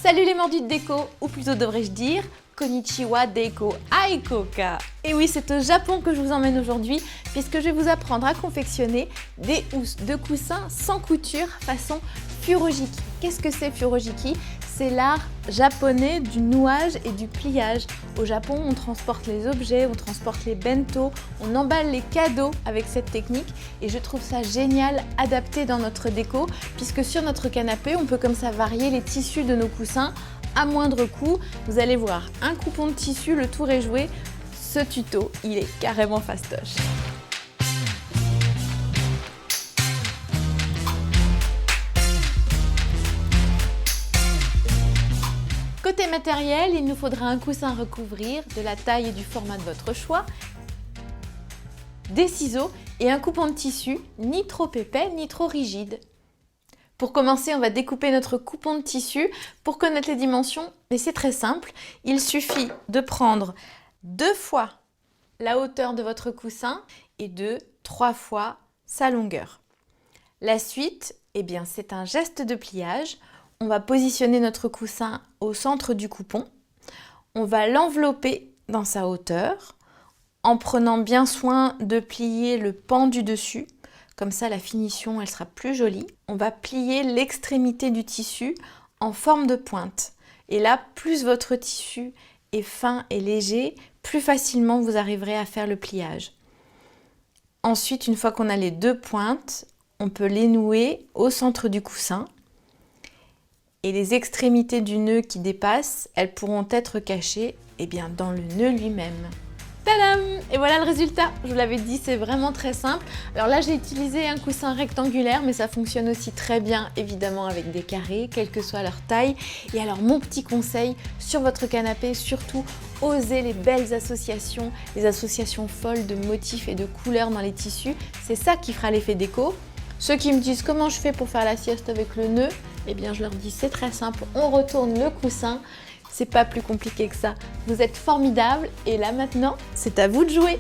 Salut les mordus de déco, ou plutôt devrais-je dire Konnichiwa Deiko Aikoka. Et oui, c'est au Japon que je vous emmène aujourd'hui puisque je vais vous apprendre à confectionner des housses de coussins sans couture façon Furojiki. Qu'est-ce que c'est Furojiki? C'est l'art japonais du nouage et du pliage. Au Japon, on transporte les objets, on transporte les bento, on emballe les cadeaux avec cette technique et je trouve ça génial adapté dans notre déco puisque sur notre canapé, on peut comme ça varier les tissus de nos coussins à moindre coût. Vous allez voir, un coupon de tissu, le tour est joué. Ce tuto, il est carrément fastoche. Côté matériel, il nous faudra un coussin à recouvrir de la taille et du format de votre choix, des ciseaux et un coupon de tissu, ni trop épais ni trop rigide. Pour commencer, on va découper notre coupon de tissu. Pour connaître les dimensions, mais c'est très simple, il suffit de prendre 2 fois la hauteur de votre coussin et 3 fois sa longueur. La suite, eh bien, c'est un geste de pliage. On va positionner notre coussin au centre du coupon. On va l'envelopper dans sa hauteur en prenant bien soin de plier le pan du dessus. Comme ça, la finition, elle sera plus jolie. On va plier l'extrémité du tissu en forme de pointe. Et là, plus votre tissu est fin et léger, plus facilement vous arriverez à faire le pliage. Ensuite, une fois qu'on a les 2 pointes, on peut les nouer au centre du coussin. Et les extrémités du nœud qui dépassent, elles pourront être cachées dans le nœud lui-même. Tadam! Et voilà le résultat. Je vous l'avais dit, c'est vraiment très simple. Alors là, j'ai utilisé un coussin rectangulaire, mais ça fonctionne aussi très bien, évidemment, avec des carrés, quelle que soit leur taille. Et alors, mon petit conseil, sur votre canapé, surtout, osez les belles associations, les associations folles de motifs et de couleurs dans les tissus. C'est ça qui fera l'effet déco. Ceux qui me disent comment je fais pour faire la sieste avec le nœud, eh bien, je leur dis, c'est très simple. On retourne le coussin. C'est pas plus compliqué que ça. Vous êtes formidables et là maintenant, c'est à vous de jouer.